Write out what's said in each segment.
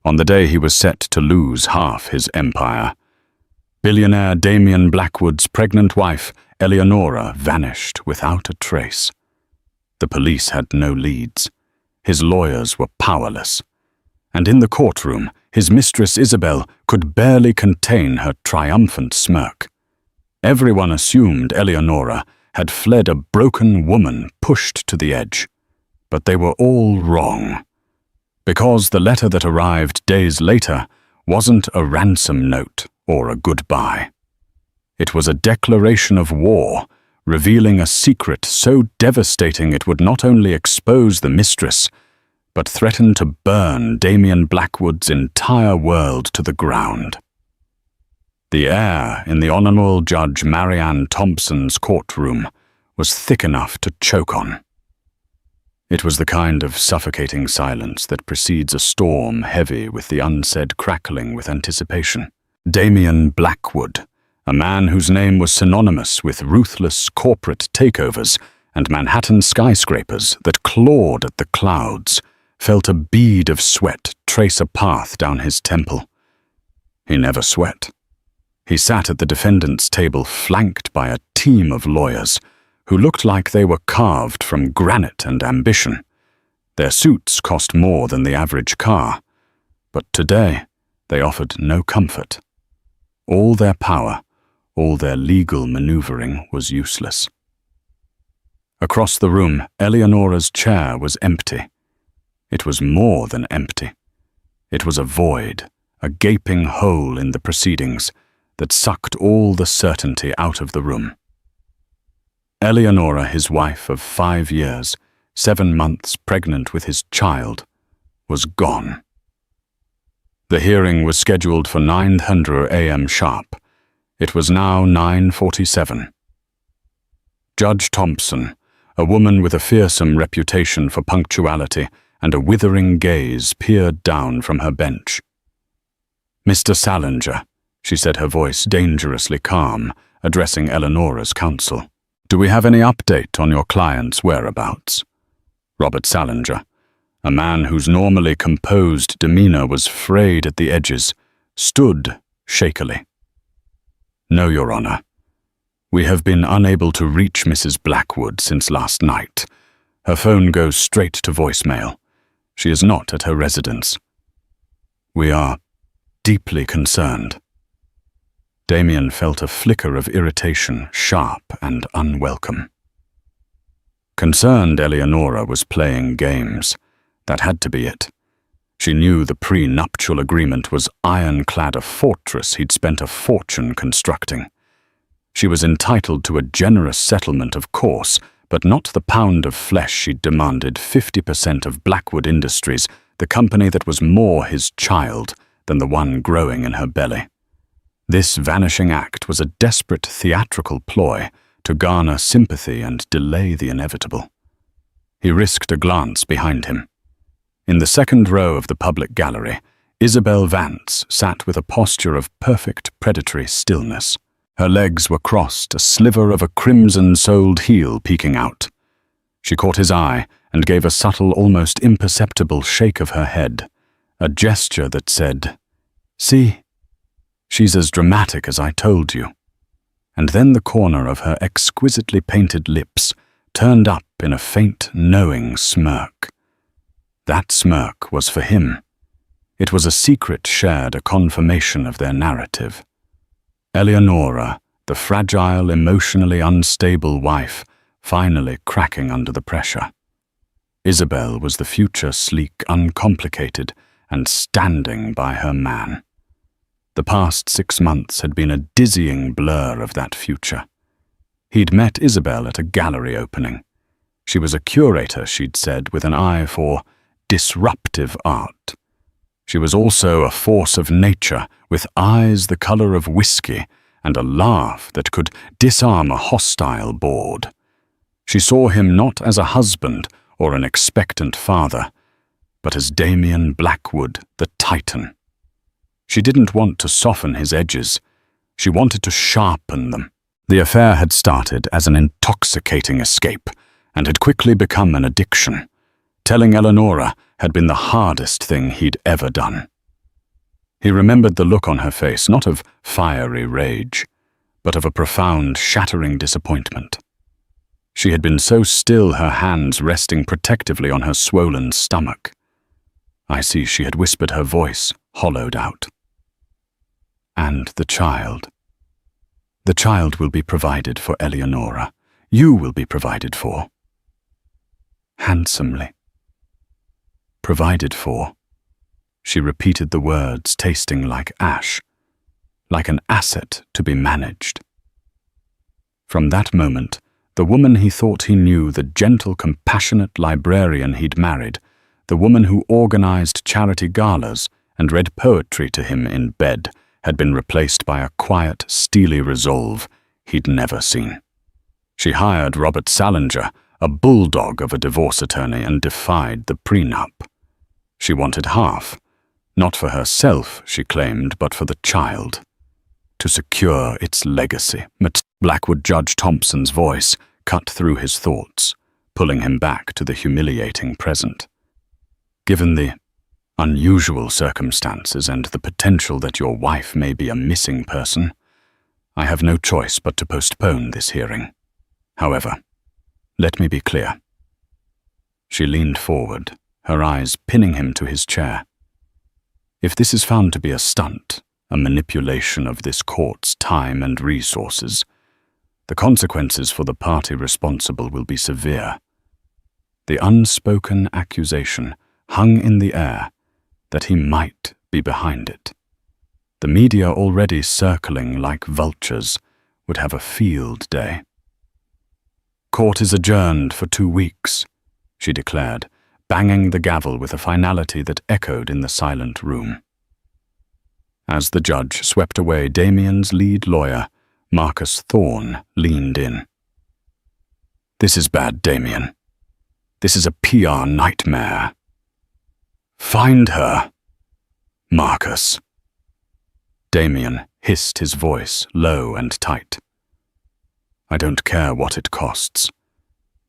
on the day he was set to lose half his empire. Billionaire Damien Blackwood's pregnant wife, Eleonora, vanished without a trace. The police had no leads. His lawyers were powerless. And in the courtroom, his Mistress Isabel could barely contain her triumphant smirk. Everyone assumed Eleonora had fled a broken woman pushed to the edge. But they were all wrong. Because the letter that arrived days later wasn't a ransom note or a goodbye. It was a declaration of war, revealing a secret so devastating it would not only expose the mistress, but threaten to burn Damien Blackwood's entire world to the ground. The air in the Honorable Judge Marianne Thompson's courtroom was thick enough to choke on. It was the kind of suffocating silence that precedes a storm heavy with the unsaid crackling with anticipation. Damien Blackwood, a man whose name was synonymous with ruthless corporate takeovers and Manhattan skyscrapers that clawed at the clouds, felt a bead of sweat trace a path down his temple. He never sweat. He sat at the defendant's table flanked by a team of lawyers who looked like they were carved from granite and ambition. Their suits cost more than the average car, but today they offered no comfort. All their power, all their legal maneuvering was useless. Across the room, Eleonora's chair was empty. It was more than empty. It was a void, a gaping hole in the proceedings that sucked all the certainty out of the room. Eleonora, his wife of 5 years, 7 months pregnant with his child, was gone. The hearing was scheduled for 9:00 a.m. sharp. It was now 9:47. Judge Thompson, a woman with a fearsome reputation for punctuality and a withering gaze, peered down from her bench. "Mr. Salinger," she said, her voice dangerously calm, addressing Eleonora's counsel. "Do we have any update on your client's whereabouts?" Robert Salinger, a man whose normally composed demeanor was frayed at the edges, stood shakily. "No, Your Honor. We have been unable to reach Mrs. Blackwood since last night. Her phone goes straight to voicemail. She is not at her residence. We are deeply concerned." Damien felt a flicker of irritation, sharp and unwelcome. Concerned Eleonora was playing games. That had to be it. She knew the pre-nuptial agreement was ironclad, a fortress he'd spent a fortune constructing. She was entitled to a generous settlement, of course, but not the pound of flesh she'd demanded. 50% of Blackwood Industries, the company that was more his child than the one growing in her belly. This vanishing act was a desperate theatrical ploy to garner sympathy and delay the inevitable. He risked a glance behind him. In the second row of the public gallery, Isabel Vance sat with a posture of perfect predatory stillness. Her legs were crossed, a sliver of a crimson-soled heel peeking out. She caught his eye and gave a subtle, almost imperceptible shake of her head, a gesture that said, "See, she's as dramatic as I told you." And then the corner of her exquisitely painted lips turned up in a faint, knowing smirk. That smirk was for him. It was a secret shared, a confirmation of their narrative. Eleonora, the fragile, emotionally unstable wife, finally cracking under the pressure. Isabel was the future, sleek, uncomplicated, and standing by her man. The past 6 months had been a dizzying blur of that future. He'd met Isabel at a gallery opening. She was a curator, she'd said, with an eye for disruptive art. She was also a force of nature, with eyes the color of whiskey and a laugh that could disarm a hostile board. She saw him not as a husband or an expectant father, but as Damien Blackwood, the Titan. She didn't want to soften his edges. She wanted to sharpen them. The affair had started as an intoxicating escape and had quickly become an addiction. Telling Eleonora had been the hardest thing he'd ever done. He remembered the look on her face, not of fiery rage, but of a profound, shattering disappointment. She had been so still, her hands resting protectively on her swollen stomach. I see, she had whispered, her voice hollowed out. And the child. The child will be provided for, Eleonora. You will be provided for. Handsomely. Provided for. She repeated the words, tasting like ash, like an asset to be managed. From that moment, the woman he thought he knew, the gentle, compassionate librarian he'd married, the woman who organized charity galas and read poetry to him in bed, had been replaced by a quiet, steely resolve he'd never seen. She hired Robert Salinger, a bulldog of a divorce attorney, and defied the prenup. She wanted half, not for herself, she claimed, but for the child, to secure its legacy. Blackwood Judge Thompson's voice cut through his thoughts, pulling him back to the humiliating present. Given the unusual circumstances and the potential that your wife may be a missing person, I have no choice but to postpone this hearing. However, let me be clear. She leaned forward, her eyes pinning him to his chair. If this is found to be a stunt, a manipulation of this court's time and resources, the consequences for the party responsible will be severe. The unspoken accusation hung in the air that he might be behind it. The media, already circling like vultures, would have a field day. Court is adjourned for 2 weeks, she declared, banging the gavel with a finality that echoed in the silent room. As the judge swept away, Damien's lead lawyer, Marcus Thorne, leaned in. This is bad, Damien. This is a PR nightmare. Find her, Marcus. Damien hissed, his voice low and tight. I don't care what it costs.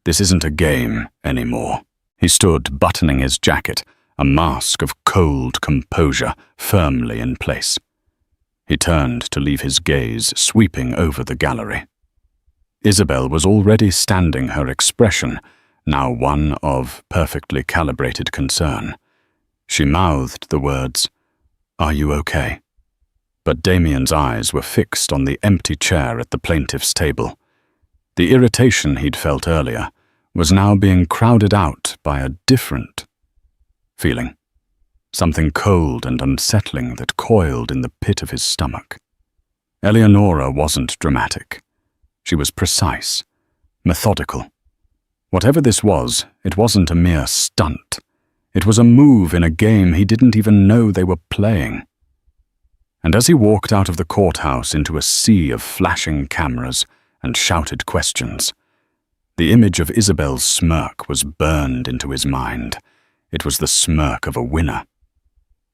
This isn't a game anymore. He stood, buttoning his jacket, a mask of cold composure firmly in place. He turned to leave his gaze sweeping over the gallery. Isabel was already standing, her expression now one of perfectly calibrated concern. She mouthed the words, "Are you okay?" But Damien's eyes were fixed on the empty chair at the plaintiff's table. The irritation he'd felt earlier was now being crowded out by a different feeling, something cold and unsettling that coiled in the pit of his stomach. Eleonora wasn't dramatic. She was precise, methodical. Whatever this was, it wasn't a mere stunt. It was a move in a game he didn't even know they were playing. And as he walked out of the courthouse into a sea of flashing cameras and shouted questions, the image of Isabel's smirk was burned into his mind. It was the smirk of a winner.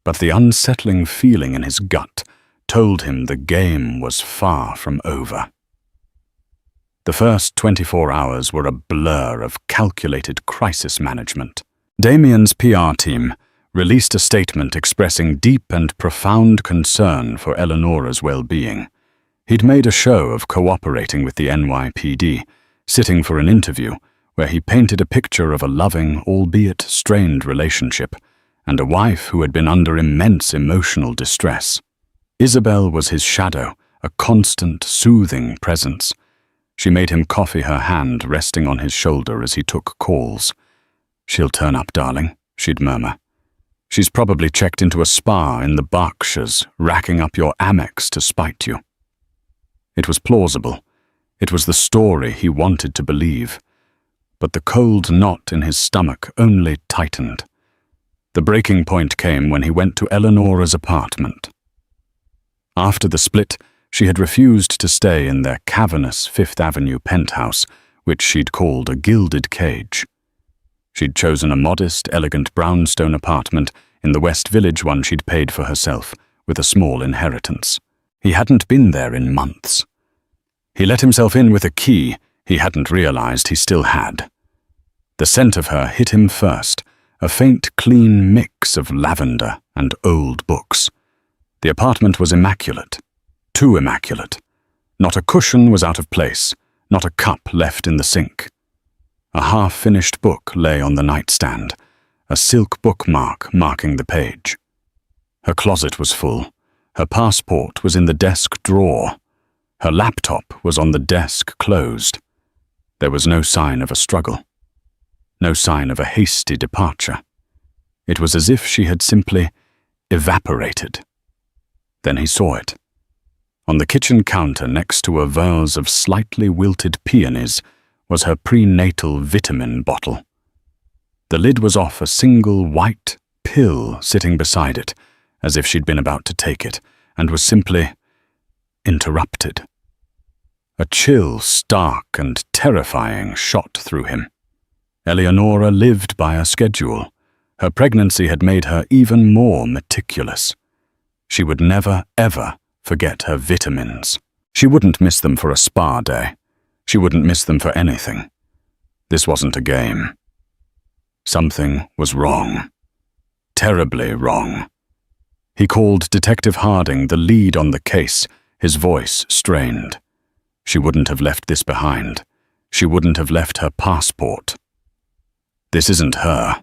But the unsettling feeling in his gut told him the game was far from over. The first 24 hours were a blur of calculated crisis management. Damien's PR team released a statement expressing deep and profound concern for Eleonora's well-being. He'd made a show of cooperating with the NYPD, sitting for an interview where he painted a picture of a loving, albeit strained relationship, and a wife who had been under immense emotional distress. Isabel was his shadow, a constant, soothing presence. She made him coffee, her hand resting on his shoulder as he took calls. "She'll turn up, darling," she'd murmur. "She's probably checked into a spa in the Berkshires, racking up your Amex to spite you." It was plausible. It was the story he wanted to believe. But the cold knot in his stomach only tightened. The breaking point came when he went to Eleonora's apartment. After the split, she had refused to stay in their cavernous Fifth Avenue penthouse, which she'd called a gilded cage. She'd chosen a modest, elegant brownstone apartment in the West Village, one she'd paid for herself, with a small inheritance. He hadn't been there in months. He let himself in with a key he hadn't realized he still had. The scent of her hit him first, a faint, clean mix of lavender and old books. The apartment was immaculate, too immaculate. Not a cushion was out of place, not a cup left in the sink. A half-finished book lay on the nightstand, a silk bookmark marking the page. Her closet was full. Her passport was in the desk drawer. Her laptop was on the desk closed. There was no sign of a struggle. No sign of a hasty departure. It was as if she had simply evaporated. Then he saw it. On the kitchen counter next to a vase of slightly wilted peonies was her prenatal vitamin bottle. The lid was off, a single white pill sitting beside it, as if she'd been about to take it, and was simply interrupted. A chill, stark and terrifying, shot through him. Eleonora lived by a schedule. Her pregnancy had made her even more meticulous. She would never, ever forget her vitamins. She wouldn't miss them for a spa day. She wouldn't miss them for anything. This wasn't a game. Something was wrong. Terribly wrong. He called Detective Harding, the lead on the case, his voice strained. She wouldn't have left this behind. She wouldn't have left her passport. This isn't her.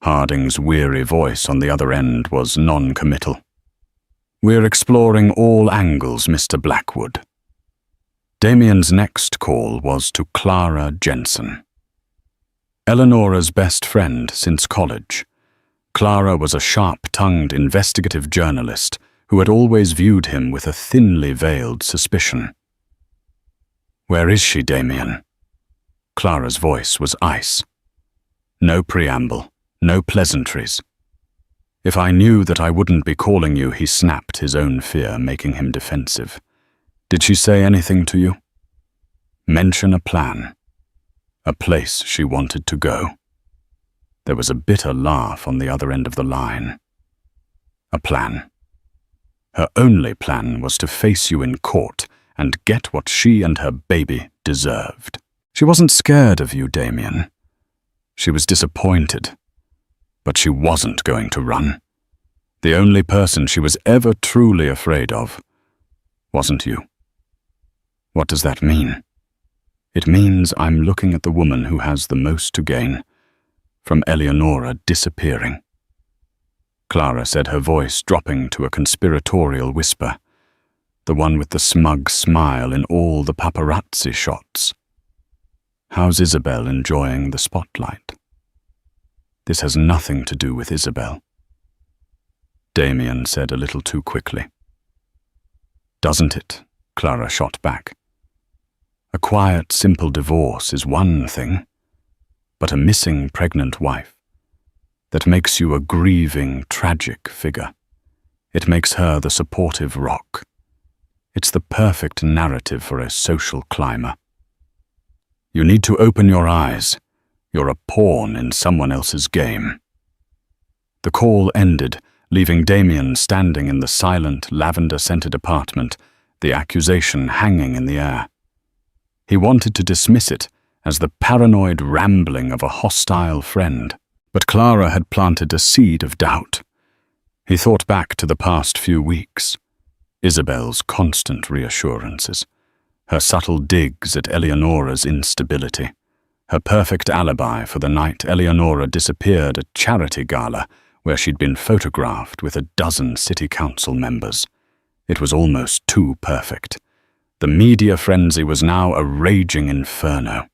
Harding's weary voice on the other end was non-committal. We're exploring all angles, Mr. Blackwood. Damien's next call was to Clara Jensen. Eleonora's best friend since college. Clara was a sharp-tongued investigative journalist who had always viewed him with a thinly veiled suspicion. "Where is she, Damien?" Clara's voice was ice. No preamble, no pleasantries. "If I knew that I wouldn't be calling you," he snapped, his own fear making him defensive. "Did she say anything to you? Mention a plan. A place she wanted to go." There was a bitter laugh on the other end of the line. A plan. Her only plan was to face you in court and get what she and her baby deserved. She wasn't scared of you, Damien. She was disappointed. But she wasn't going to run. The only person she was ever truly afraid of wasn't you. What does that mean? It means I'm looking at the woman who has the most to gain from Eleonora disappearing. Clara said, her voice dropping to a conspiratorial whisper, the one with the smug smile in all the paparazzi shots. How's Isabel enjoying the spotlight? This has nothing to do with Isabel. Damien said a little too quickly. Doesn't it? Clara shot back. A quiet, simple divorce is one thing, but a missing pregnant wife, that makes you a grieving, tragic figure. It makes her the supportive rock. It's the perfect narrative for a social climber. You need to open your eyes. You're a pawn in someone else's game. The call ended, leaving Damien standing in the silent, lavender-scented apartment, the accusation hanging in the air. He wanted to dismiss it as the paranoid rambling of a hostile friend, but Clara had planted a seed of doubt. He thought back to the past few weeks. Isabel's constant reassurances, her subtle digs at Eleonora's instability, her perfect alibi for the night Eleonora disappeared at charity gala where she'd been photographed with a dozen city council members. It was almost too perfect. The media frenzy was now a raging inferno.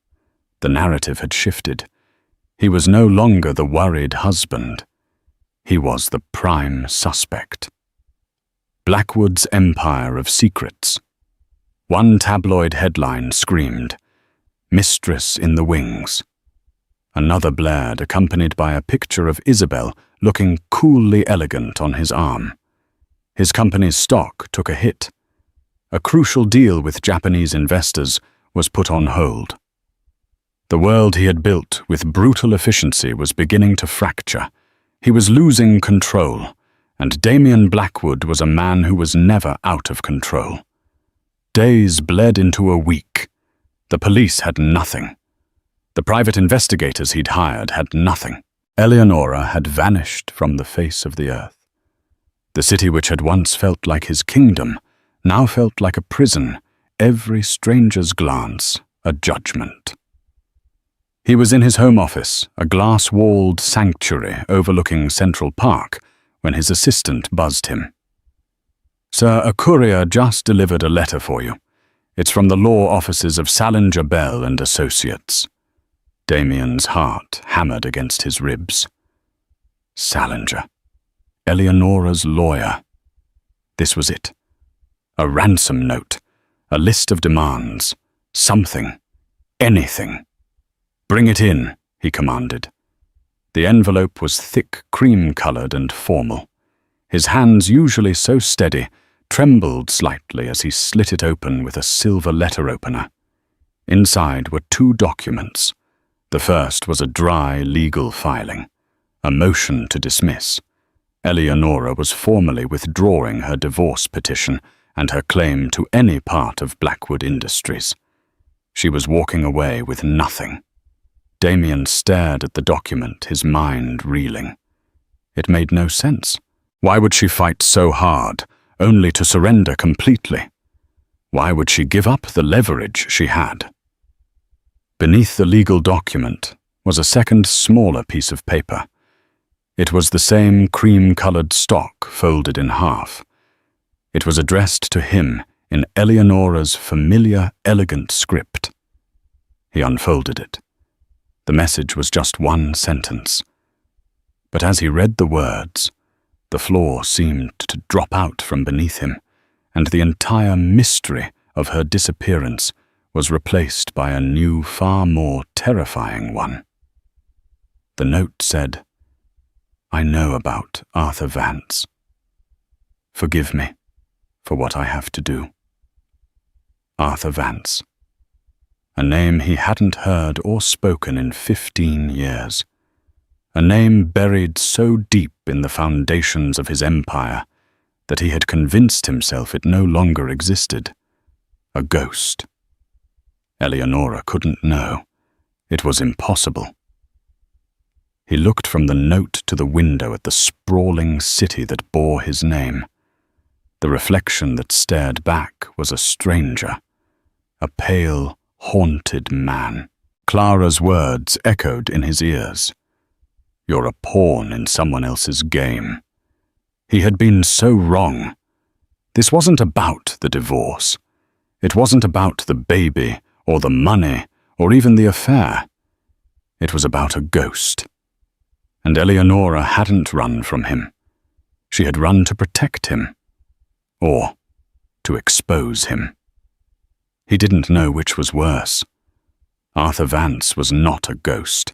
The narrative had shifted. He was no longer the worried husband. He was the prime suspect. Blackwood's empire of secrets. One tabloid headline screamed, "Mistress in the wings." Another blared, accompanied by a picture of Isabel looking coolly elegant on his arm. His company's stock took a hit. A crucial deal with Japanese investors was put on hold. The world he had built with brutal efficiency was beginning to fracture. He was losing control, and Damien Blackwood was a man who was never out of control. Days bled into a week. The police had nothing. The private investigators he'd hired had nothing. Eleonora had vanished from the face of the earth. The city which had once felt like his kingdom now felt like a prison, every stranger's glance a judgment. He was in his home office, a glass-walled sanctuary overlooking Central Park, when his assistant buzzed him. "Sir, a courier just delivered a letter for you. It's from the law offices of Salinger Bell and Associates." Damien's heart hammered against his ribs. Salinger. Eleonora's lawyer. This was it. A ransom note. A list of demands. Something. Anything. "Bring it in," he commanded. The envelope was thick, cream-colored and formal. His hands, usually so steady, trembled slightly as he slit it open with a silver letter opener. Inside were 2 documents. The first was a dry legal filing, a motion to dismiss. Eleonora was formally withdrawing her divorce petition and her claim to any part of Blackwood Industries. She was walking away with nothing. Damien stared at the document, his mind reeling. It made no sense. Why would she fight so hard, only to surrender completely? Why would she give up the leverage she had? Beneath the legal document was a second, smaller piece of paper. It was the same cream-colored stock folded in half. It was addressed to him in Eleonora's familiar, elegant script. He unfolded it. The message was just 1 sentence. But as he read the words, the floor seemed to drop out from beneath him, and the entire mystery of her disappearance was replaced by a new, far more terrifying one. The note said, "I know about Arthur Vance. Forgive me for what I have to do." Arthur Vance. A name he hadn't heard or spoken in 15 years. A name buried so deep in the foundations of his empire that he had convinced himself it no longer existed. A ghost. Eleonora couldn't know. It was impossible. He looked from the note to the window at the sprawling city that bore his name. The reflection that stared back was a stranger, a pale, haunted man. Clara's words echoed in his ears. "You're a pawn in someone else's game." He had been so wrong. This wasn't about the divorce. It wasn't about the baby, or the money, or even the affair. It was about a ghost. And Eleonora hadn't run from him. She had run to protect him. Or to expose him. He didn't know which was worse. Arthur Vance was not a ghost.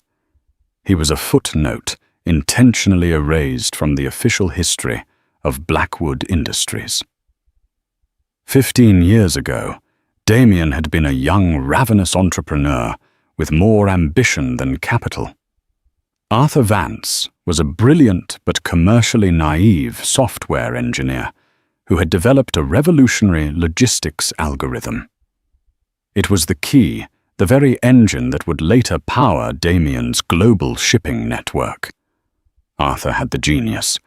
He was a footnote intentionally erased from the official history of Blackwood Industries. 15 years ago, Damien had been a young, ravenous entrepreneur with more ambition than capital. Arthur Vance was a brilliant but commercially naive software engineer who had developed a revolutionary logistics algorithm. It was the key, the very engine that would later power Damien's global shipping network. Arthur had the genius.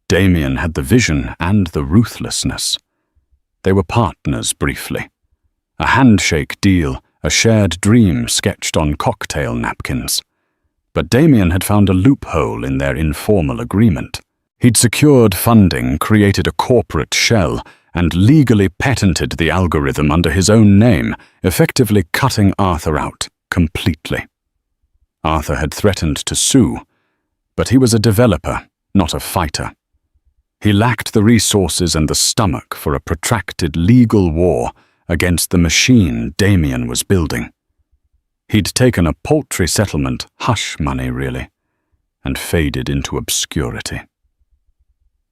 Damien had the vision and the ruthlessness. They were partners briefly. A handshake deal, a shared dream sketched on cocktail napkins. But Damien had found a loophole in their informal agreement. He'd secured funding, created a corporate shell, and legally patented the algorithm under his own name, effectively cutting Arthur out completely. Arthur had threatened to sue, but he was a developer, not a fighter. He lacked the resources and the stomach for a protracted legal war against the machine Damien was building. He'd taken a paltry settlement, hush money really, and faded into obscurity.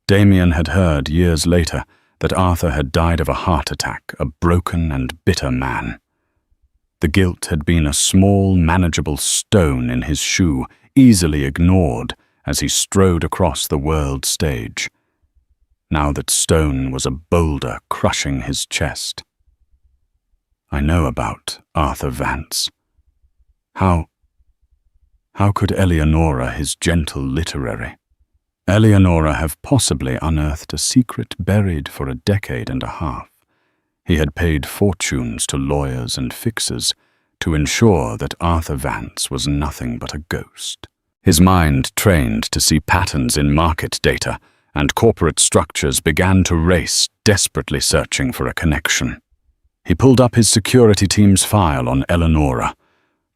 Damien had heard years later that Arthur had died of a heart attack, a broken and bitter man. The guilt had been a small, manageable stone in his shoe, easily ignored as he strode across the world stage. Now that stone was a boulder crushing his chest. I know about Arthur Vance. How could Eleonora, his gentle literary, Eleonora have possibly unearthed a secret buried for a decade and a half. He had paid fortunes to lawyers and fixers to ensure that Arthur Vance was nothing but a ghost. His mind trained to see patterns in market data, and corporate structures began to race, desperately searching for a connection. He pulled up his security team's file on Eleonora,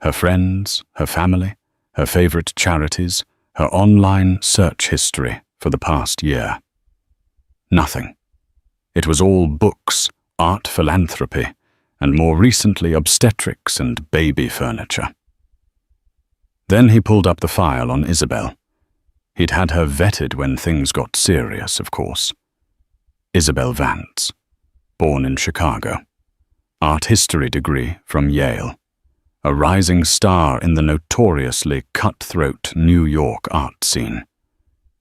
her friends, her family, her favorite charities, her online search history for the past year. Nothing. It was all books, art philanthropy, and more recently obstetrics and baby furniture. Then he pulled up the file on Isabel. He'd had her vetted when things got serious, of course. Isabel Vance, born in Chicago, art history degree from Yale, a rising star in the notoriously cutthroat New York art scene.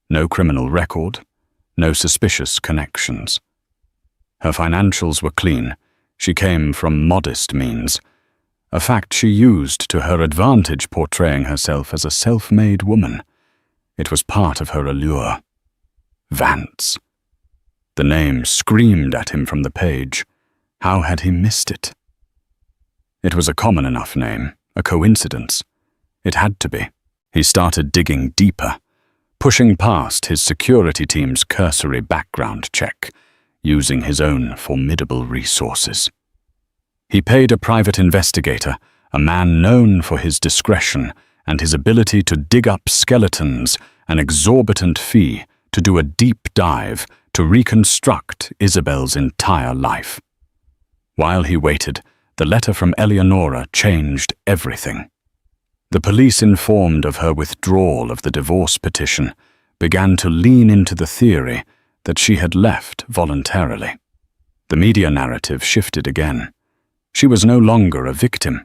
No criminal record, no suspicious connections. Her financials were clean. She came from modest means, a fact she used to her advantage, portraying herself as a self-made woman. It was part of her allure. Vance. The name screamed at him from the page. How had he missed it? It was a common enough name, a coincidence. It had to be. He started digging deeper, pushing past his security team's cursory background check, using his own formidable resources. He paid a private investigator, a man known for his discretion and his ability to dig up skeletons, an exorbitant fee to do a deep dive to reconstruct Isabel's entire life. While he waited, the letter from Eleonora changed everything. The police, informed of her withdrawal of the divorce petition, began to lean into the theory that she had left voluntarily. The media narrative shifted again. She was no longer a victim.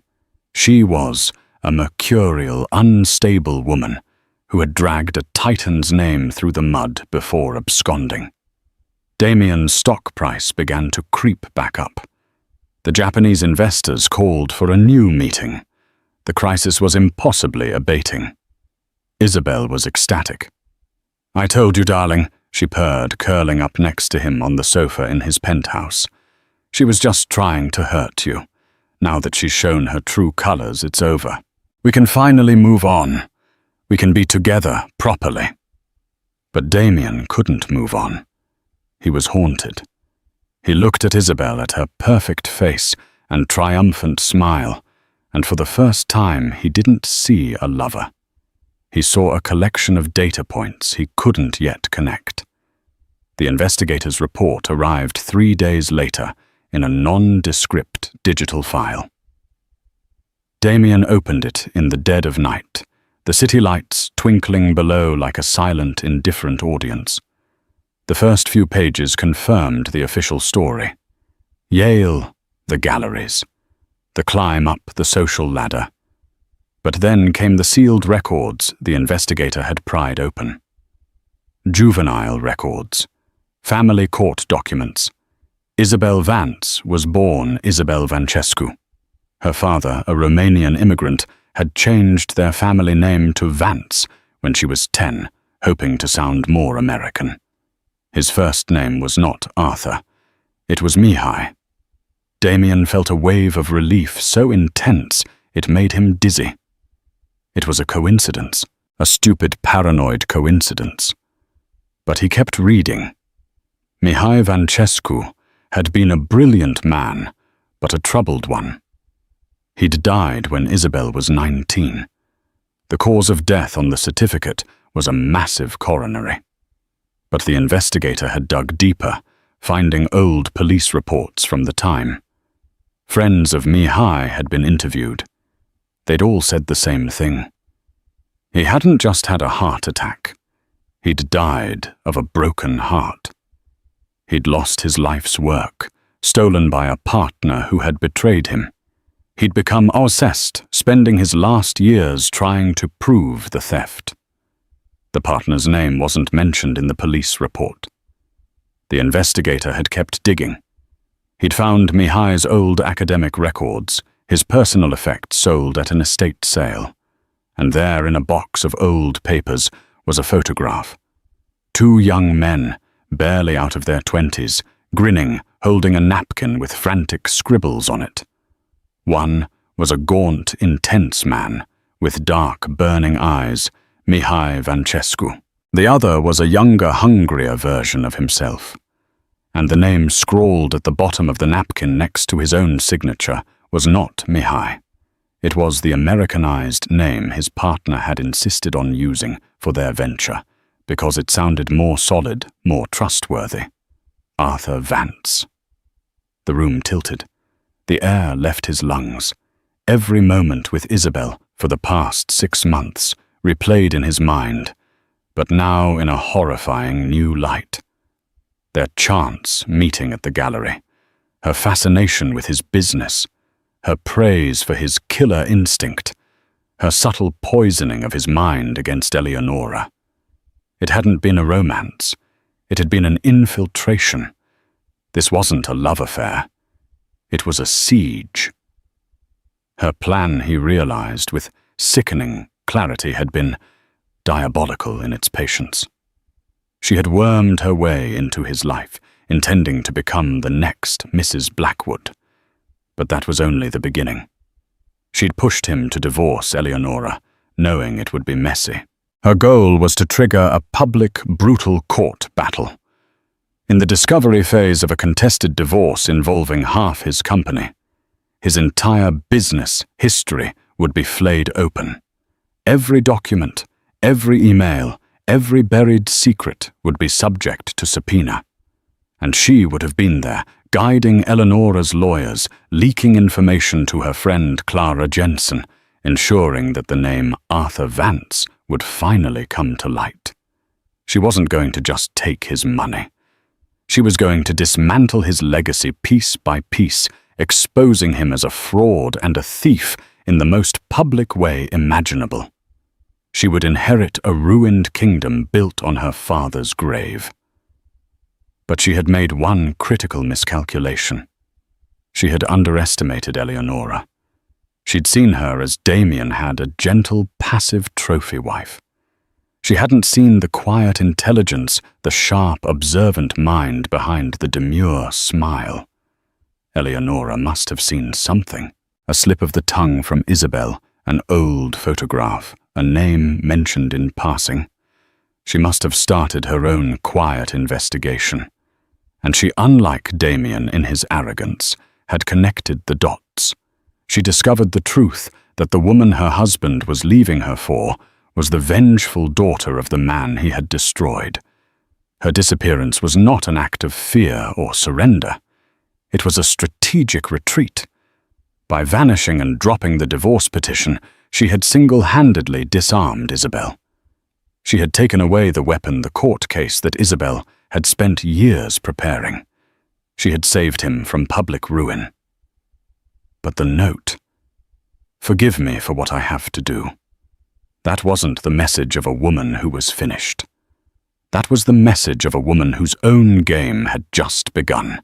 She was a mercurial, unstable woman who had dragged a titan's name through the mud before absconding. Damien's stock price began to creep back up. The Japanese investors called for a new meeting. The crisis was impossibly abating. Isabel was ecstatic. "I told you, darling," she purred, curling up next to him on the sofa in his penthouse. "She was just trying to hurt you. Now that she's shown her true colors, it's over. We can finally move on. We can be together properly." But Damien couldn't move on. He was haunted. He looked at Isabel, at her perfect face and triumphant smile, and for the first time he didn't see a lover. He saw a collection of data points he couldn't yet connect. The investigator's report arrived 3 days later in a nondescript digital file. Damien opened it in the dead of night, the city lights twinkling below like a silent, indifferent audience. The first few pages confirmed the official story. Yale, the galleries. The climb up the social ladder. But then came the sealed records the investigator had pried open. Juvenile records. Family court documents. Isabel Vance was born Isabel Vancescu. Her father, a Romanian immigrant, had changed their family name to Vance when she was 10, hoping to sound more American. His first name was not Arthur. It was Mihai. Damien felt a wave of relief so intense it made him dizzy. It was a coincidence, a stupid, paranoid coincidence. But he kept reading. Mihai Vancescu had been a brilliant man, but a troubled one. He'd died when Isabel was 19. The cause of death on the certificate was a massive coronary. But the investigator had dug deeper, finding old police reports from the time. Friends of Mihai had been interviewed. They'd all said the same thing. He hadn't just had a heart attack. He'd died of a broken heart. He'd lost his life's work, stolen by a partner who had betrayed him. He'd become obsessed, spending his last years trying to prove the theft. The partner's name wasn't mentioned in the police report. The investigator had kept digging. He'd found Mihai's old academic records, his personal effects sold at an estate sale. And there, in a box of old papers, was a photograph. 2 young men, barely out of their 20s, grinning, holding a napkin with frantic scribbles on it. One was a gaunt, intense man, with dark, burning eyes, Mihai Vancescu. The other was a younger, hungrier version of himself. And the name scrawled at the bottom of the napkin next to his own signature was not Mihai. It was the Americanized name his partner had insisted on using for their venture, because it sounded more solid, more trustworthy. Arthur Vance. The room tilted. The air left his lungs. Every moment with Isabel for the past 6 months replayed in his mind, but now in a horrifying new light. Their chance meeting at the gallery, her fascination with his business, her praise for his killer instinct, her subtle poisoning of his mind against Eleonora. It hadn't been a romance. It had been an infiltration. This wasn't a love affair. It was a siege. Her plan, he realized with sickening clarity, had been diabolical in its patience. She had wormed her way into his life, intending to become the next Mrs. Blackwood. But that was only the beginning. She'd pushed him to divorce Eleonora, knowing it would be messy. Her goal was to trigger a public, brutal court battle. In the discovery phase of a contested divorce involving half his company, his entire business history would be flayed open. Every document, every email, every buried secret would be subject to subpoena. And she would have been there, guiding Eleonora's lawyers, leaking information to her friend Clara Jensen, ensuring that the name Arthur Vance would finally come to light. She wasn't going to just take his money. She was going to dismantle his legacy piece by piece, exposing him as a fraud and a thief in the most public way imaginable. She would inherit a ruined kingdom built on her father's grave. But she had made one critical miscalculation. She had underestimated Eleonora. She'd seen her as Damien had a gentle, passive trophy wife. She hadn't seen the quiet intelligence, the sharp, observant mind behind the demure smile. Eleonora must have seen something. A slip of the tongue from Isabel, an old photograph, a name mentioned in passing. She must have started her own quiet investigation. And she, unlike Damien in his arrogance, had connected the dots. She discovered the truth that the woman her husband was leaving her for was the vengeful daughter of the man he had destroyed. Her disappearance was not an act of fear or surrender. It was a strategic retreat. By vanishing and dropping the divorce petition, she had single-handedly disarmed Isabel. She had taken away the weapon, the court case that Isabel had spent years preparing. She had saved him from public ruin. But the note, "Forgive me for what I have to do," that wasn't the message of a woman who was finished. That was the message of a woman whose own game had just begun.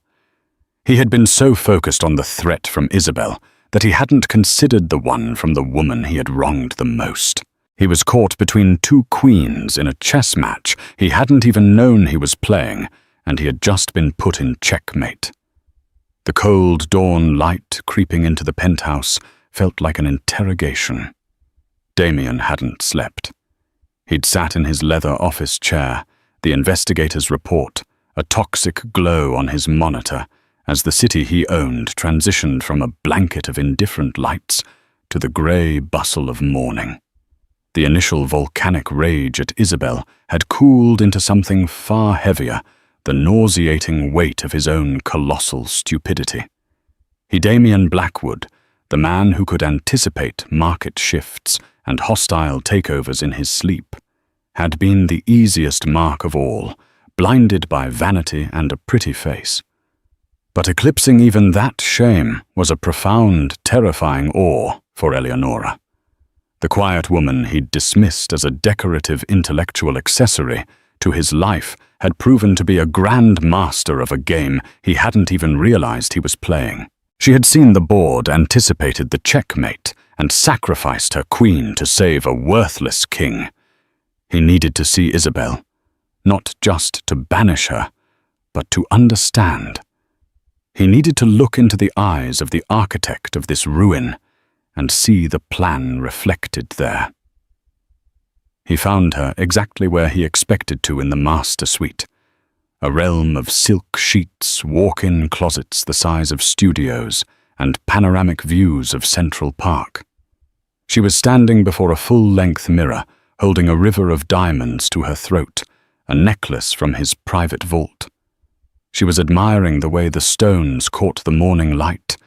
He had been so focused on the threat from Isabel that he hadn't considered the one from the woman he had wronged the most. He was caught between 2 queens in a chess match he hadn't even known he was playing, and he had just been put in checkmate. The cold dawn light creeping into the penthouse felt like an interrogation. Damien hadn't slept. He'd sat in his leather office chair, the investigator's report, a toxic glow on his monitor, as the city he owned transitioned from a blanket of indifferent lights to the grey bustle of morning. The initial volcanic rage at Isabel had cooled into something far heavier, the nauseating weight of his own colossal stupidity. He, Damien Blackwood, the man who could anticipate market shifts and hostile takeovers in his sleep, had been the easiest mark of all, blinded by vanity and a pretty face. But eclipsing even that shame was a profound, terrifying awe for Eleonora. The quiet woman he'd dismissed as a decorative intellectual accessory to his life had proven to be a grand master of a game he hadn't even realized he was playing. She had seen the board, anticipated the checkmate, and sacrificed her queen to save a worthless king. He needed to see Isabel, not just to banish her, but to understand. He needed to look into the eyes of the architect of this ruin and see the plan reflected there. He found her exactly where he expected to in the master suite, a realm of silk sheets, walk-in closets the size of studios, and panoramic views of Central Park. She was standing before a full-length mirror, holding a river of diamonds to her throat, a necklace from his private vault. She was admiring the way the stones caught the morning light,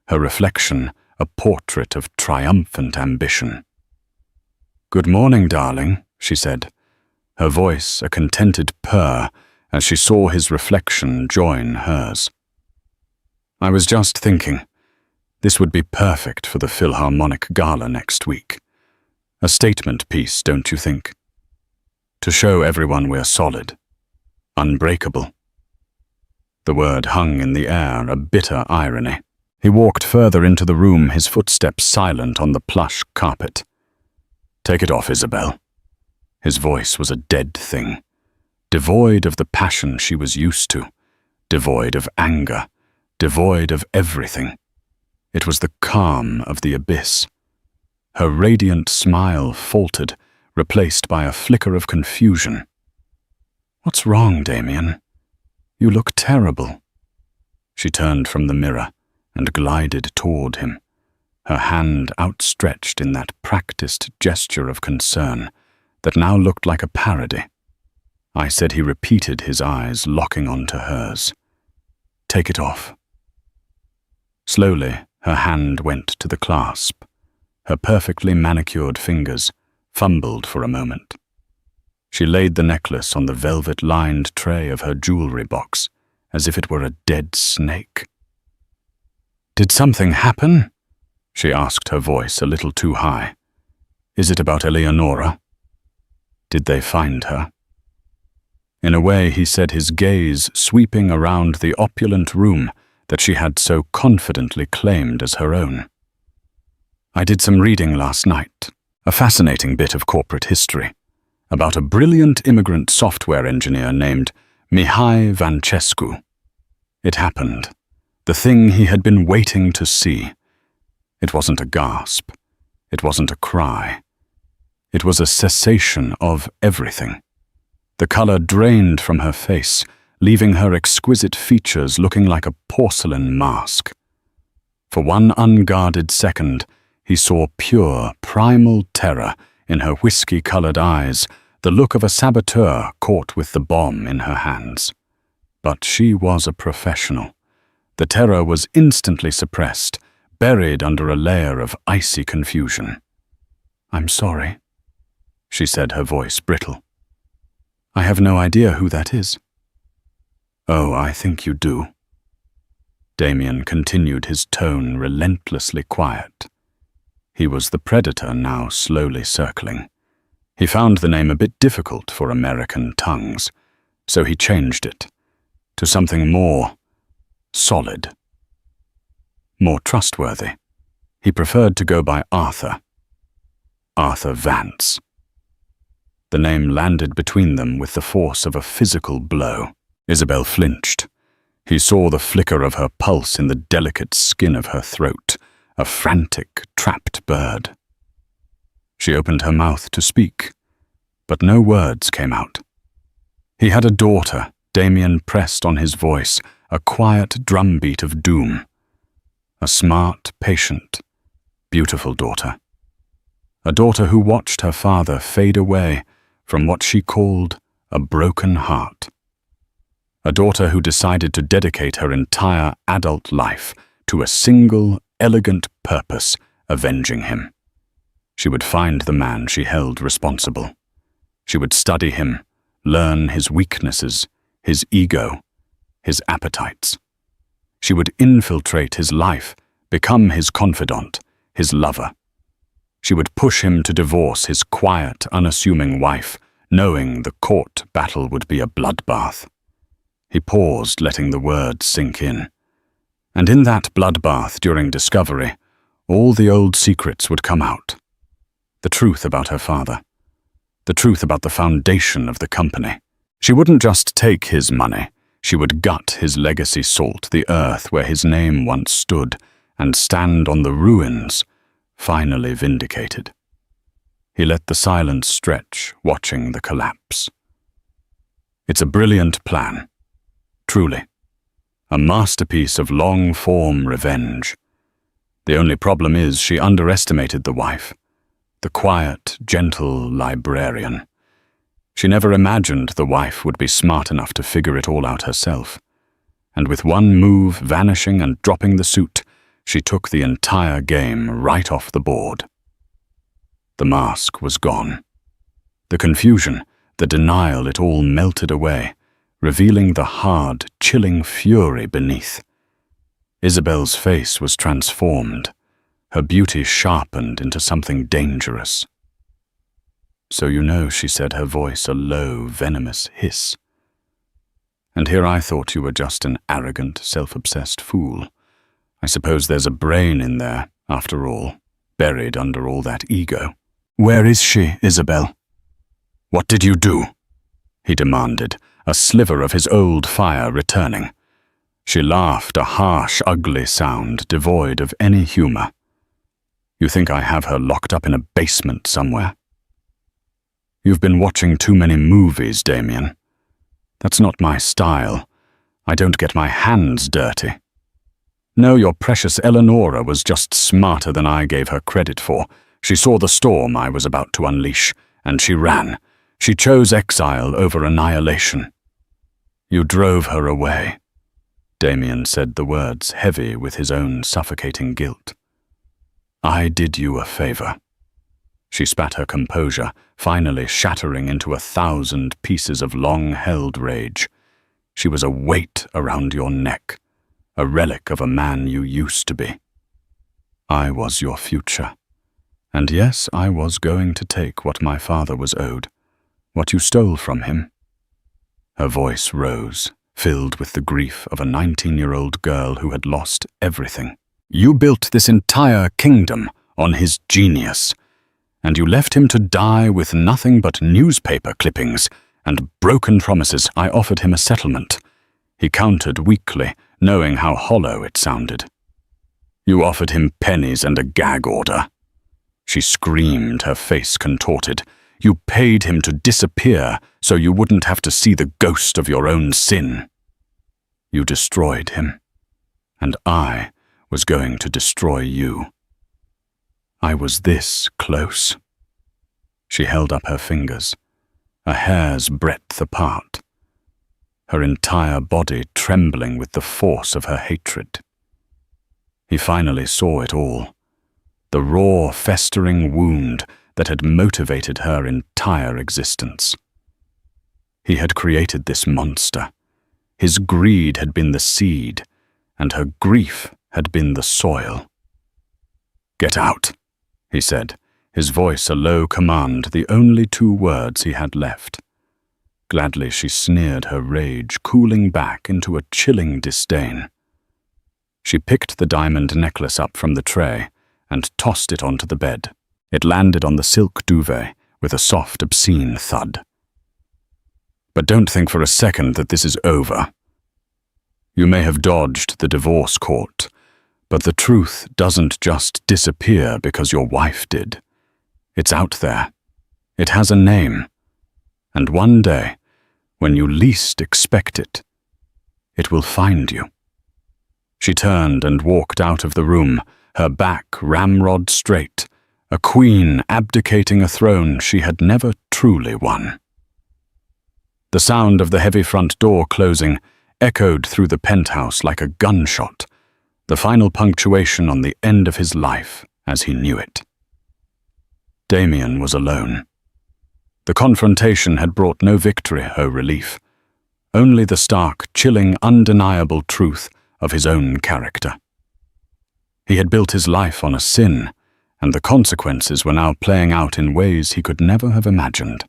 her reflection a portrait of triumphant ambition. "Good morning, darling," she said, her voice a contented purr as she saw his reflection join hers. "I was just thinking, this would be perfect for the Philharmonic Gala next week. A statement piece, don't you think? To show everyone we're solid, unbreakable." The word hung in the air, a bitter irony. He walked further into the room, his footsteps silent on the plush carpet. "Take it off, Isabel." His voice was a dead thing, devoid of the passion she was used to, devoid of anger, devoid of everything. It was the calm of the abyss. Her radiant smile faltered, replaced by a flicker of confusion. "What's wrong, Damien? You look terrible." She turned from the mirror and glided toward him, her hand outstretched in that practiced gesture of concern that now looked like a parody. I said he repeated, his eyes locking onto hers. "Take it off." Slowly, her hand went to the clasp. Her perfectly manicured fingers fumbled for a moment. She laid the necklace on the velvet-lined tray of her jewelry box, as if it were a dead snake. "Did something happen?" she asked, her voice a little too high. "Is it about Eleonora? Did they find her?" In a way, he said, his gaze sweeping around the opulent room that she had so confidently claimed as her own. "I did some reading last night, a fascinating bit of corporate history, about a brilliant immigrant software engineer named Mihai Vancescu. It happened, the thing he had been waiting to see. It wasn't a gasp. It wasn't a cry. It was a cessation of everything. The color drained from her face, leaving her exquisite features looking like a porcelain mask. For one unguarded second, he saw pure, primal terror in her whiskey-colored eyes, the look of a saboteur caught with the bomb in her hands. But she was a professional. The terror was instantly suppressed, buried under a layer of icy confusion. "I'm sorry," she said, her voice brittle. "I have no idea who that is." "Oh, I think you do." Damien continued, his tone relentlessly quiet. He was the predator now slowly circling. He found the name a bit difficult for American tongues, so he changed it to something more solid, more trustworthy. He preferred to go by Arthur. Arthur Vance. The name landed between them with the force of a physical blow. Isabel flinched. He saw the flicker of her pulse in the delicate skin of her throat, a frantic, trapped bird. She opened her mouth to speak, but no words came out. He had a daughter, Damien pressed on his voice, a quiet drumbeat of doom. A smart, patient, beautiful daughter. A daughter who watched her father fade away from what she called a broken heart. A daughter who decided to dedicate her entire adult life to a single, elegant purpose, avenging him. She would find the man she held responsible. She would study him, learn his weaknesses, his ego, his appetites. She would infiltrate his life, become his confidant, his lover. She would push him to divorce his quiet, unassuming wife, knowing the court battle would be a bloodbath. He paused, letting the words sink in. And in that bloodbath during discovery, all the old secrets would come out. The truth about her father. The truth about the foundation of the company. She wouldn't just take his money, she would gut his legacy salt the earth where his name once stood and stand on the ruins, finally vindicated. He let the silence stretch, watching the collapse. It's a brilliant plan, truly. A masterpiece of long-form revenge. The only problem is she underestimated the wife, the quiet, gentle librarian. She never imagined the wife would be smart enough to figure it all out herself. And with one move, vanishing and dropping the suit, she took the entire game right off the board. The mask was gone. The confusion, the denial, it all melted away, revealing the hard, chilling fury beneath. Isabel's face was transformed, her beauty sharpened into something dangerous. "So you know," she said, her voice a low, venomous hiss. "And here I thought you were just an arrogant, self-obsessed fool. I suppose there's a brain in there, after all, buried under all that ego." "Where is she, Isabel?" "What did you do?" he demanded, a sliver of his old fire returning. She laughed, a harsh, ugly sound, devoid of any humor. "You think I have her locked up in a basement somewhere?" "You've been watching too many movies, Damien. That's not my style. I don't get my hands dirty. No, your precious Eleonora was just smarter than I gave her credit for. She saw the storm I was about to unleash, and she ran. She chose exile over annihilation. You drove her away." Damien said the words heavy with his own suffocating guilt. "I did you a favor." She spat her composure, finally shattering into 1,000 pieces of long-held rage. She was a weight around your neck, a relic of a man you used to be. I was your future. And yes, I was going to take what my father was owed, what you stole from him. Her voice rose, filled with the grief of a 19-year-old girl who had lost everything. You built this entire kingdom on his genius, and you left him to die with nothing but newspaper clippings and broken promises. I offered him a settlement. He countered weakly, knowing how hollow it sounded. You offered him pennies and a gag order. She screamed, her face contorted. You paid him to disappear so you wouldn't have to see the ghost of your own sin. You destroyed him, and I was going to destroy you. I was this close. She held up her fingers, a hair's breadth apart, her entire body trembling with the force of her hatred. He finally saw it all, the raw, festering wound that had motivated her entire existence. He had created this monster. His greed had been the seed, and her grief had been the soil. Get out, he said, his voice a low command, the only 2 words he had left. Gladly she sneered her rage, cooling back into a chilling disdain. She picked the diamond necklace up from the tray and tossed it onto the bed. It landed on the silk duvet with a soft, obscene thud. But don't think for a second that this is over. You may have dodged the divorce court, but the truth doesn't just disappear because your wife did. It's out there. It has a name. And one day, when you least expect it, it will find you. She turned and walked out of the room, her back ramrod straight, a queen abdicating a throne she had never truly won. The sound of the heavy front door closing echoed through the penthouse like a gunshot, the final punctuation on the end of his life as he knew it. Damien was alone. The confrontation had brought no victory or relief, only the stark, chilling, undeniable truth of his own character. He had built his life on a sin, and the consequences were now playing out in ways he could never have imagined.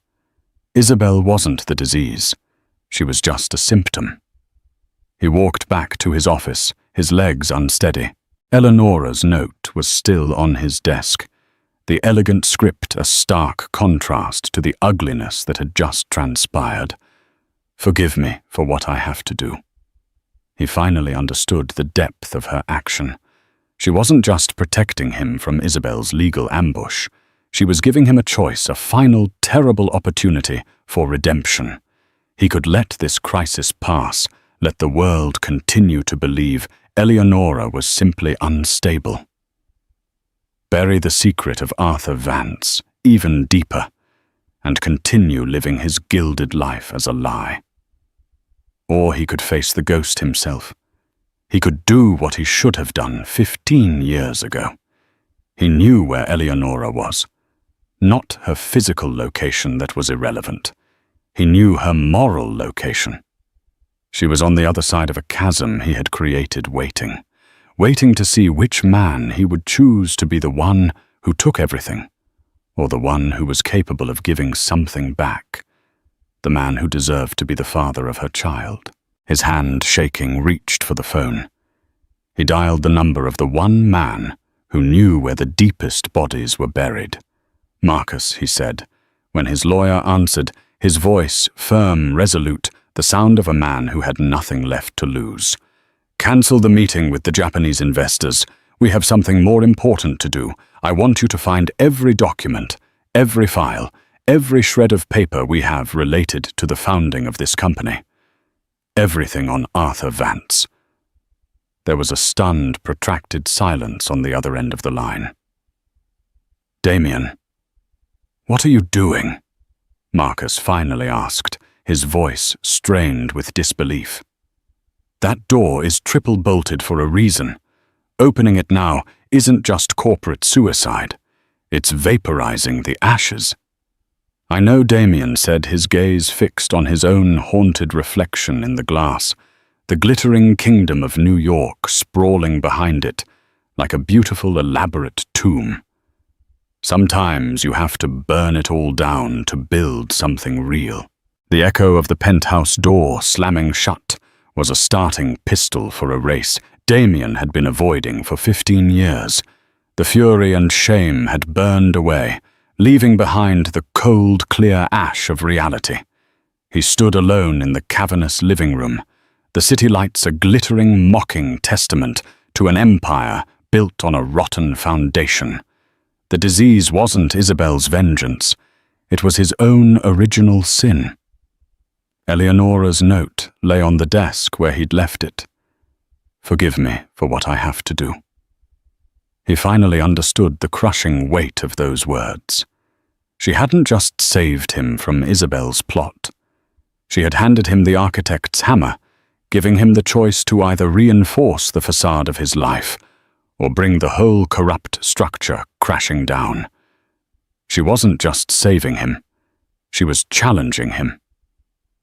Isabel wasn't the disease. She was just a symptom. He walked back to his office, his legs unsteady. Eleonora's note was still on his desk, the elegant script a stark contrast to the ugliness that had just transpired. Forgive me for what I have to do. He finally understood the depth of her action. She wasn't just protecting him from Isabel's legal ambush. She was giving him a choice, a final terrible opportunity for redemption. He could let this crisis pass, let the world continue to believe Eleonora was simply unstable. Bury the secret of Arthur Vance even deeper, and continue living his gilded life as a lie. Or he could face the ghost himself. He could do what he should have done 15 years ago. He knew where Eleonora was. Not her physical location that was irrelevant. He knew her moral location. She was on the other side of a chasm he had created, waiting to see which man he would choose to be the one who took everything, or the one who was capable of giving something back, the man who deserved to be the father of her child. His hand, shaking, reached for the phone. He dialed the number of the one man who knew where the deepest bodies were buried. "Marcus," he said. When his lawyer answered, his voice firm, resolute, the sound of a man who had nothing left to lose. "Cancel the meeting with the Japanese investors. We have something more important to do. I want you to find every document, every file, every shred of paper we have related to the founding of this company. Everything on Arthur Vance." There was a stunned, protracted silence on the other end of the line. "Damien, what are you doing?" Marcus finally asked, his voice strained with disbelief. "That door is triple-bolted for a reason. Opening it now isn't just corporate suicide. It's vaporizing the ashes." I know Damien said, his gaze fixed on his own haunted reflection in the glass, the glittering kingdom of New York sprawling behind it, like a beautiful, elaborate tomb. Sometimes you have to burn it all down to build something real. The echo of the penthouse door slamming shut was a starting pistol for a race Damien had been avoiding for 15 years. The fury and shame had burned away, leaving behind the cold, clear ash of reality. He stood alone in the cavernous living room, the city lights a glittering, mocking testament to an empire built on a rotten foundation. The disease wasn't Isabel's vengeance. It was his own original sin. Eleonora's note lay on the desk where he'd left it. "Forgive me for what I have to do." He finally understood the crushing weight of those words. She hadn't just saved him from Isabel's plot. She had handed him the architect's hammer, giving him the choice to either reinforce the facade of his life or bring the whole corrupt structure crashing down. She wasn't just saving him. She was challenging him.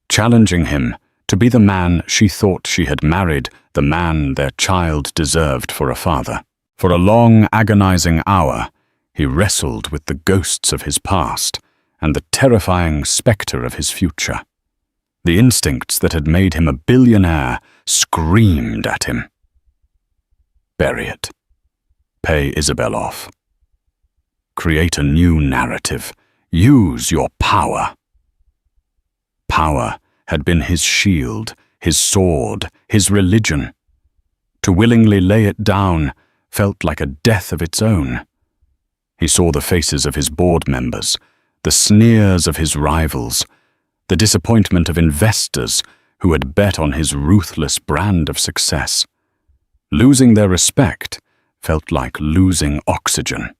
Challenging him to be the man she thought she had married, the man their child deserved for a father. For a long, agonizing hour, he wrestled with the ghosts of his past and the terrifying specter of his future. The instincts that had made him a billionaire screamed at him. Bury it. Pay Isabel off. Create a new narrative. Use your power. Power had been his shield, his sword, his religion. To willingly lay it down felt like a death of its own. He saw the faces of his board members, the sneers of his rivals, the disappointment of investors who had bet on his ruthless brand of success. Losing their respect felt like losing oxygen.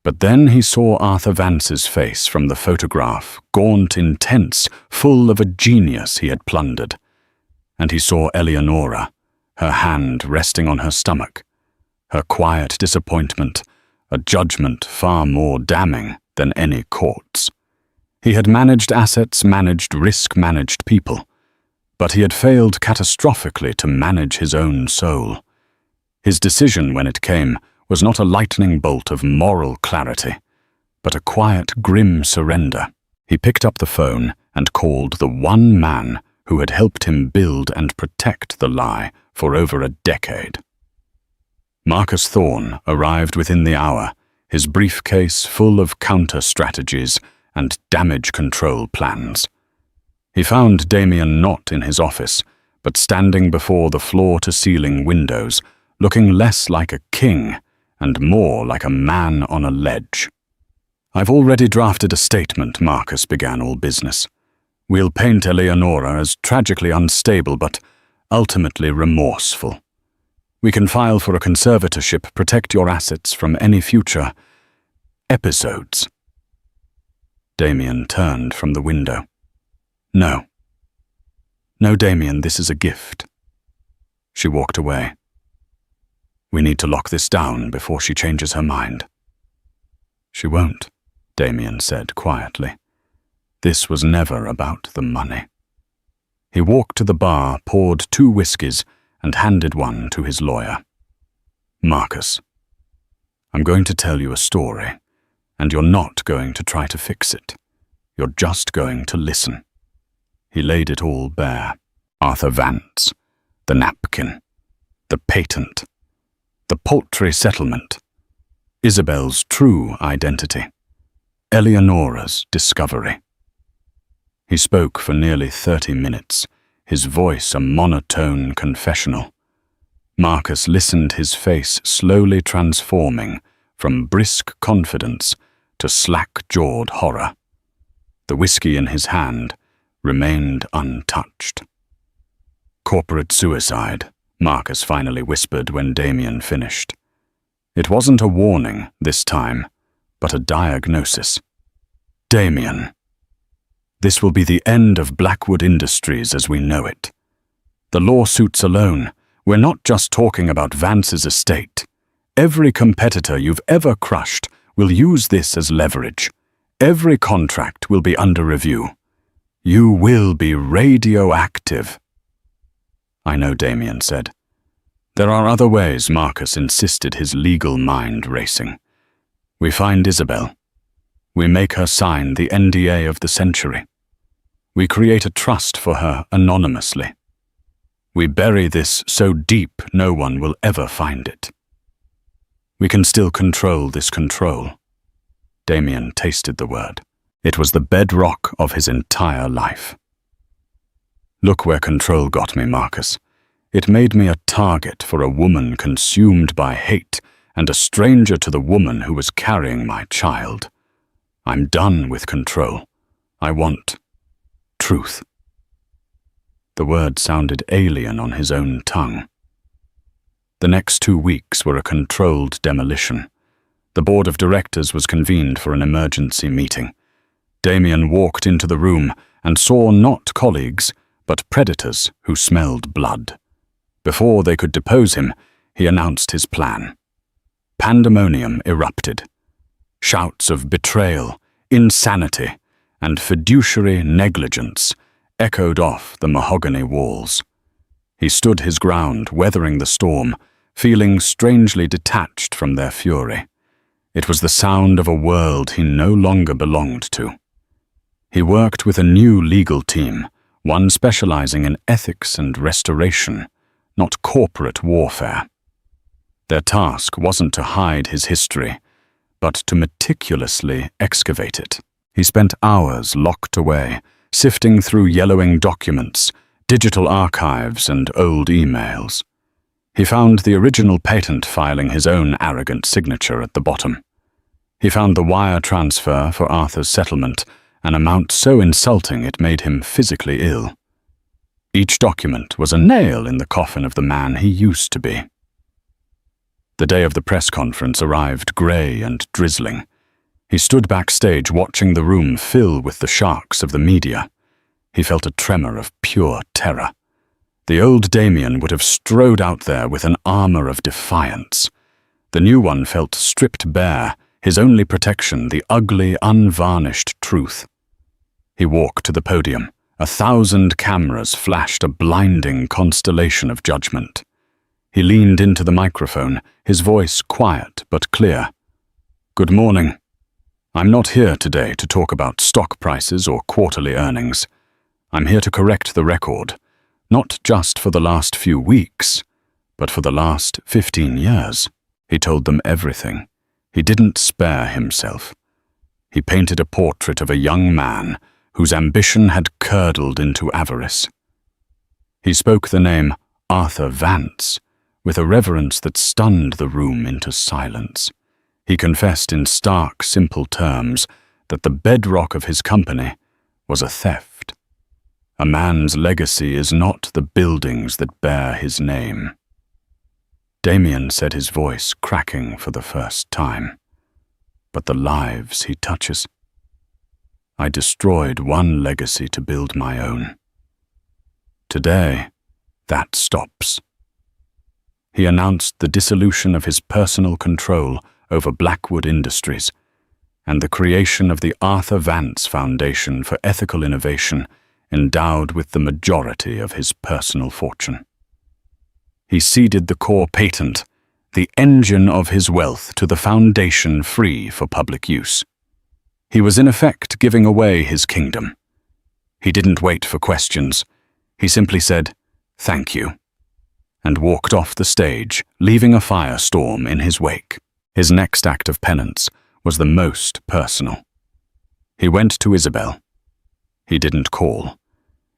But then he saw Arthur Vance's face from the photograph, gaunt, intense, full of a genius he had plundered. And he saw Eleonora, her hand resting on her stomach, her quiet disappointment, a judgment far more damning than any court's. He had managed assets, managed risk, managed people, but he had failed catastrophically to manage his own soul. His decision, when it came, was not a lightning bolt of moral clarity, but a quiet, grim surrender. He picked up the phone and called the one man who had helped him build and protect the lie for over a decade. Marcus Thorne arrived within the hour, his briefcase full of counter-strategies and damage control plans. He found Damien not in his office, but standing before the floor-to-ceiling windows, looking less like a king and more like a man on a ledge. "I've already drafted a statement," Marcus began all business. "We'll paint Eleonora as tragically unstable but ultimately remorseful. We can file for a conservatorship, protect your assets from any future episodes." Damien turned from the window. "No. No, Damien, this is a gift." She walked away. "We need to lock this down before she changes her mind." "She won't," Damien said quietly. This was never about the money. He walked to the bar, poured 2 whiskies, and handed one to his lawyer. "Marcus, I'm going to tell you a story, and you're not going to try to fix it. You're just going to listen." He laid it all bare. Arthur Vance, the napkin, the patent, the paltry settlement, Isabel's true identity, Eleonora's discovery. He spoke for nearly 30 minutes, his voice a monotone confessional. Marcus listened, his face slowly transforming from brisk confidence to slack-jawed horror. The whiskey in his hand remained untouched. "Corporate suicide," Marcus finally whispered when Damien finished. It wasn't a warning this time, but a diagnosis. "Damien, this will be the end of Blackwood Industries as we know it. The lawsuits alone, we're not just talking about Vance's estate. Every competitor you've ever crushed will use this as leverage. Every contract will be under review. You will be radioactive." "I know," Damien said. "There are other ways," Marcus insisted, his legal mind racing. "We find Isabel. We make her sign the NDA of the century. We create a trust for her anonymously. We bury this so deep no one will ever find it. We can still control this control." Damien tasted the word. It was the bedrock of his entire life. "Look where control got me, Marcus. It made me a target for a woman consumed by hate and a stranger to the woman who was carrying my child. I'm done with control. I want truth." The word sounded alien on his own tongue. The next 2 weeks were a controlled demolition. The board of directors was convened for an emergency meeting. Damien walked into the room and saw not colleagues, but predators who smelled blood. Before they could depose him, he announced his plan. Pandemonium erupted. Shouts of betrayal, insanity, and fiduciary negligence echoed off the mahogany walls. He stood his ground, weathering the storm, feeling strangely detached from their fury. It was the sound of a world he no longer belonged to. He worked with a new legal team, one specializing in ethics and restoration, not corporate warfare. Their task wasn't to hide his history, but to meticulously excavate it. He spent hours locked away, sifting through yellowing documents, digital archives, and old emails. He found the original patent filing his own arrogant signature at the bottom. He found the wire transfer for Arthur's settlement, an amount so insulting it made him physically ill. Each document was a nail in the coffin of the man he used to be. The day of the press conference arrived grey and drizzling. He stood backstage watching the room fill with the sharks of the media. He felt a tremor of pure terror. The old Damien would have strode out there with an armor of defiance. The new one felt stripped bare, his only protection the ugly, unvarnished truth. He walked to the podium. 1,000 cameras flashed a blinding constellation of judgment. He leaned into the microphone, his voice quiet but clear. "Good morning. I'm not here today to talk about stock prices or quarterly earnings. I'm here to correct the record, not just for the last few weeks, but for the last 15 years. He told them everything. He didn't spare himself. He painted a portrait of a young man whose ambition had curdled into avarice. He spoke the name Arthur Vance with a reverence that stunned the room into silence. He confessed in stark, simple terms that the bedrock of his company was a theft. A man's legacy is not the buildings that bear his name. Damien said, his voice cracking for the first time, but the lives he touches. I destroyed one legacy to build my own. Today, that stops. He announced the dissolution of his personal control over Blackwood Industries and the creation of the Arthur Vance Foundation for Ethical Innovation, endowed with the majority of his personal fortune. He ceded the core patent, the engine of his wealth, to the foundation free for public use. He was in effect giving away his kingdom. He didn't wait for questions. He simply said, "Thank you," and walked off the stage, leaving a firestorm in his wake. His next act of penance was the most personal. He went to Isabel. He didn't call.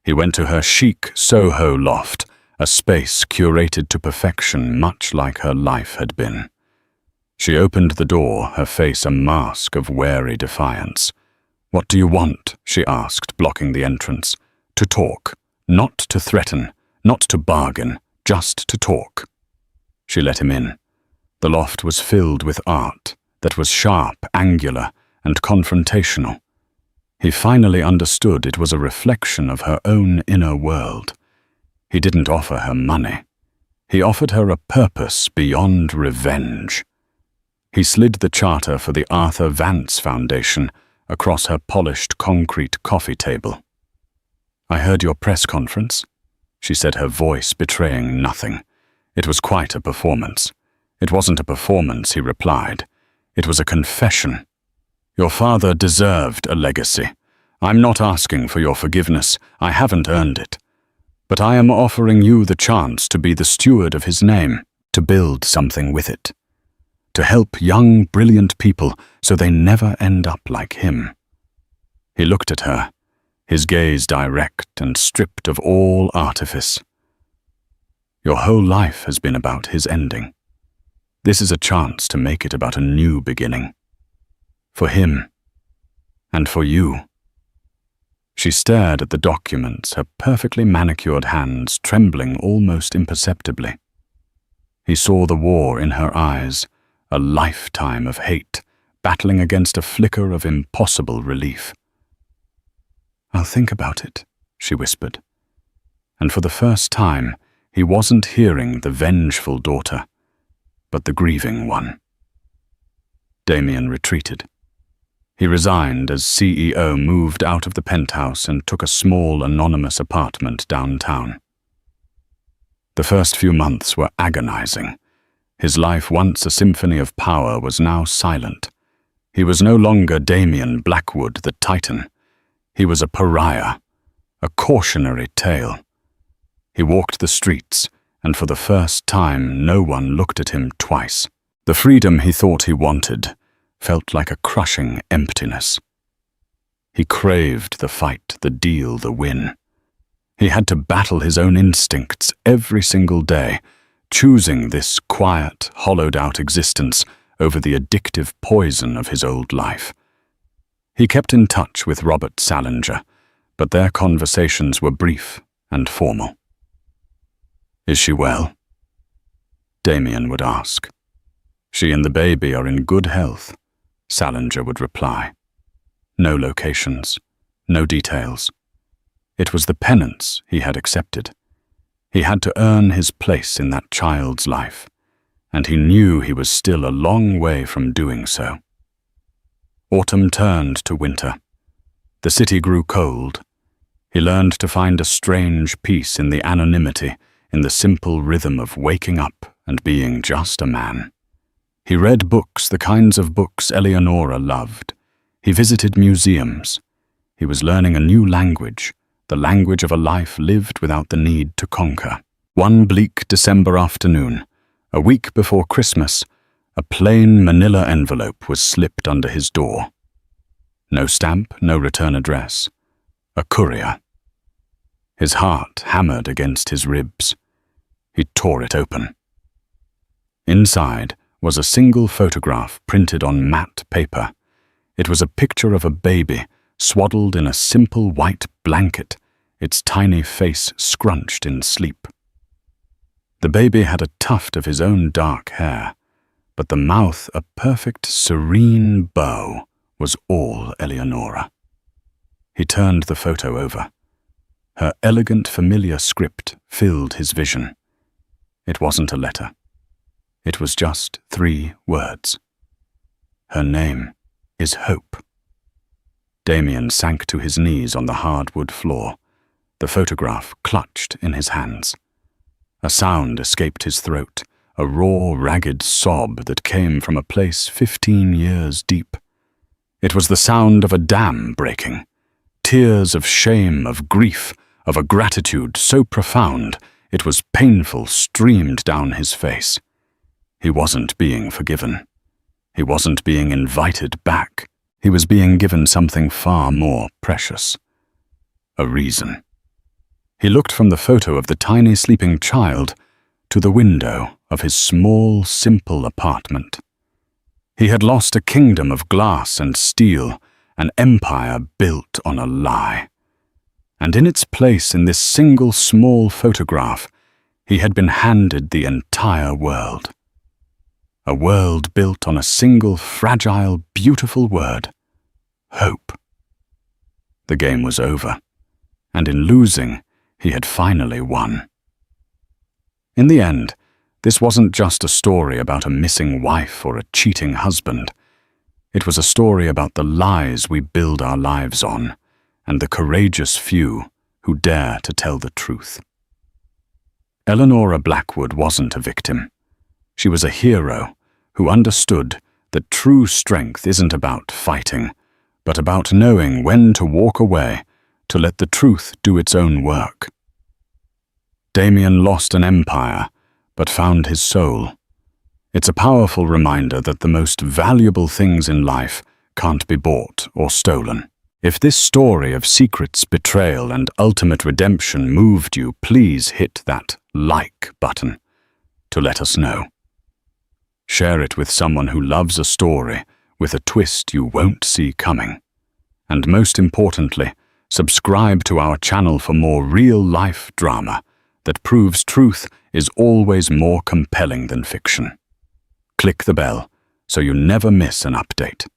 He went to her chic Soho loft, a space curated to perfection, much like her life had been. She opened the door, her face a mask of wary defiance. "What do you want?" she asked, blocking the entrance. "To talk, not to threaten, not to bargain, just to talk." She let him in. The loft was filled with art that was sharp, angular, and confrontational. He finally understood it was a reflection of her own inner world. He didn't offer her money. He offered her a purpose beyond revenge. He slid the charter for the Arthur Vance Foundation across her polished concrete coffee table. "I heard your press conference," she said, her voice betraying nothing. It was quite a performance. "It wasn't a performance," he replied. "It was a confession. Your father deserved a legacy. I'm not asking for your forgiveness. I haven't earned it. But I am offering you the chance to be the steward of his name, to build something with it, to help young, brilliant people so they never end up like him." He looked at her, his gaze direct and stripped of all artifice. "Your whole life has been about his ending. This is a chance to make it about a new beginning. For him, and for you." She stared at the documents, her perfectly manicured hands trembling almost imperceptibly. He saw the war in her eyes, a lifetime of hate, battling against a flicker of impossible relief. "I'll think about it," she whispered. And for the first time, he wasn't hearing the vengeful daughter, but the grieving one. Damien retreated. He resigned as CEO, moved out of the penthouse and took a small, anonymous apartment downtown. The first few months were agonizing. His life, once a symphony of power, was now silent. He was no longer Damien Blackwood, the Titan. He was a pariah, a cautionary tale. He walked the streets, and for the first time no one looked at him twice. The freedom he thought he wanted felt like a crushing emptiness. He craved the fight, the deal, the win. He had to battle his own instincts every single day, choosing this quiet, hollowed-out existence over the addictive poison of his old life. He kept in touch with Robert Salinger, but their conversations were brief and formal. "Is she well?" Damien would ask. "She and the baby are in good health," Salinger would reply. No locations, no details. It was the penance he had accepted. He had to earn his place in that child's life, and he knew he was still a long way from doing so. Autumn turned to winter. The city grew cold. He learned to find a strange peace in the anonymity, in the simple rhythm of waking up and being just a man. He read books, the kinds of books Eleonora loved. He visited museums. He was learning a new language, the language of a life lived without the need to conquer. One bleak December afternoon, a week before Christmas, a plain manila envelope was slipped under his door. No stamp, no return address. A courier. His heart hammered against his ribs. He tore it open. Inside was a single photograph printed on matte paper. It was a picture of a baby swaddled in a simple white blanket, its tiny face scrunched in sleep. The baby had a tuft of his own dark hair, but the mouth, a perfect serene bow, was all Eleonora. He turned the photo over. Her elegant, familiar script filled his vision. It wasn't a letter. It was just 3 words. Her name is Hope. Damien sank to his knees on the hardwood floor, the photograph clutched in his hands. A sound escaped his throat, a raw, ragged sob that came from a place 15 years deep. It was the sound of a dam breaking. Tears of shame, of grief, of a gratitude so profound it was painful streamed down his face. He wasn't being forgiven. He wasn't being invited back. He was being given something far more precious. A reason. He looked from the photo of the tiny sleeping child to the window of his small, simple apartment. He had lost a kingdom of glass and steel, an empire built on a lie. And in its place in this single small photograph, he had been handed the entire world. A world built on a single fragile, beautiful word: hope. The game was over, and in losing, he had finally won. In the end, this wasn't just a story about a missing wife or a cheating husband. It was a story about the lies we build our lives on, and the courageous few who dare to tell the truth. Eleonora Blackwood wasn't a victim. She was a hero who understood that true strength isn't about fighting, but about knowing when to walk away, to let the truth do its own work. Damien lost an empire, but found his soul. It's a powerful reminder that the most valuable things in life can't be bought or stolen. If this story of secrets, betrayal, and ultimate redemption moved you, please hit that like button to let us know. Share it with someone who loves a story with a twist you won't see coming. And most importantly, subscribe to our channel for more real-life drama that proves truth is always more compelling than fiction. Click the bell so you never miss an update.